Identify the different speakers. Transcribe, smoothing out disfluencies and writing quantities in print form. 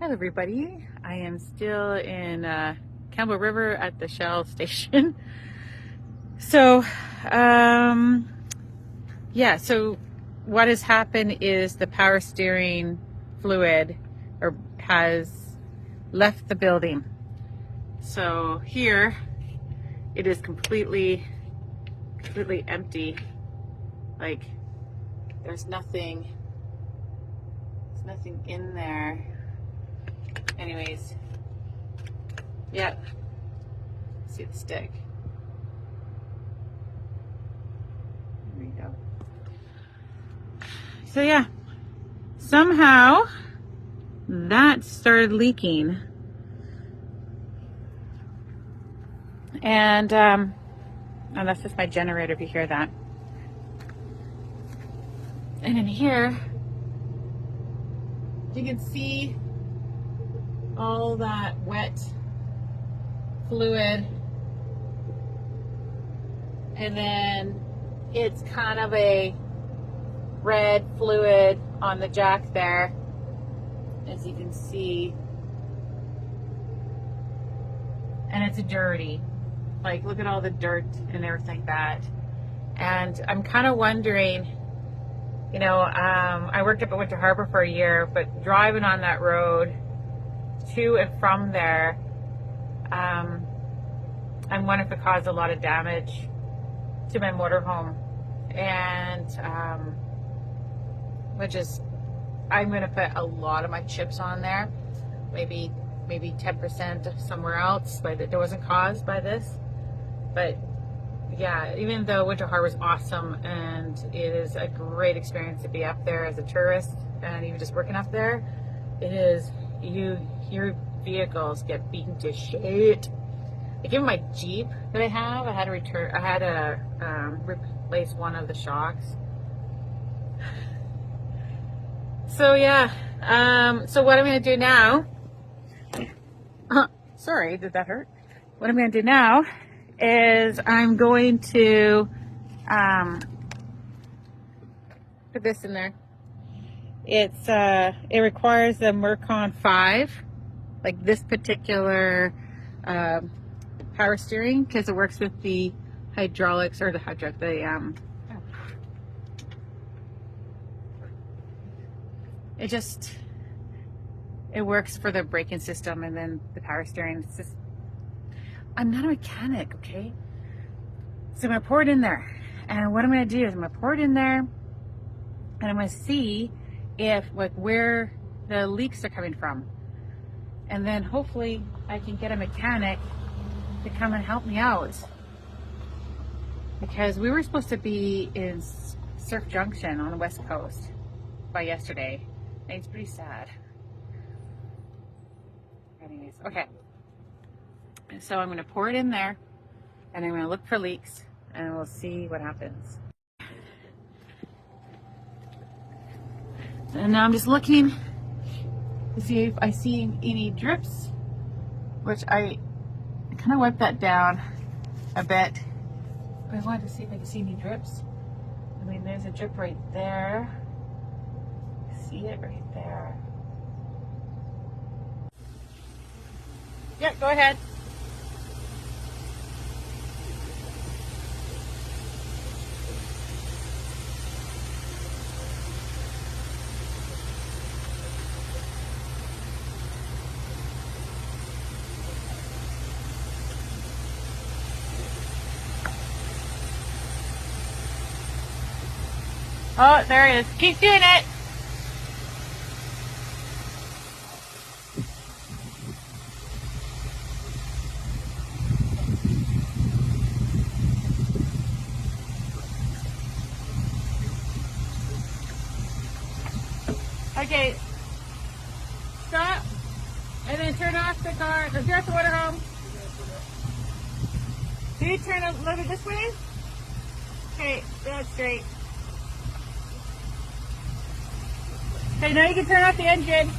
Speaker 1: Hello everybody, I am still in Campbell River at the Shell station. So so what has happened is the power steering fluid has left the building. So here it is completely empty. Like there's nothing in there. Anyways, yeah, see the stick. There we go. So yeah, somehow that started leaking, and that's just my generator if you hear that. And in here, you can see all that wet fluid, and then it's kind of a red fluid on the jack there, as you can see, and it's dirty. Like, look at all the dirt and everything like that. And I'm kind of wondering, you know, I worked up at Winter Harbor for a year, but driving on that road to and from there, I'm wondering if it caused a lot of damage to my motorhome. And I'm going to put a lot of my chips on there, maybe 10% somewhere else, but it wasn't caused by this. But yeah, even though Winter Harbor is awesome and it is a great experience to be up there as a tourist and even just working up there, it is, your vehicles get beaten to shit. Like even my Jeep that I had to replace one of the shocks. So yeah, so what I'm going to do now, sorry, did that hurt? What I'm going to do now is I'm going to put this in there. It requires the Mercon 5, like this particular power steering, because it works with the hydraulics, or it works for the braking system, and then the power steering. It's just, I'm not a mechanic, okay? So I'm gonna pour it in there, and what I'm gonna do is I'm gonna pour it in there, and I'm gonna see if, like, where the leaks are coming from, and then hopefully I can get a mechanic to come and help me out, because we were supposed to be in Surf Junction on the west coast by yesterday, and it's pretty sad. Anyways, okay, so I'm going to pour it in there, and I'm going to look for leaks, and we'll see what happens. And now I'm just looking to see if I see any drips, which I kind of wiped that down a bit, but I wanted to see if I can see any drips. I mean, there's a drip right there. See it right there. Yep, go ahead. Oh, there it is. Keep doing it. Okay. Stop. And then turn off the car. Turn off the motorhome. Do you turn a little bit this way? Okay, that's straight. Okay, now you can turn off the engine.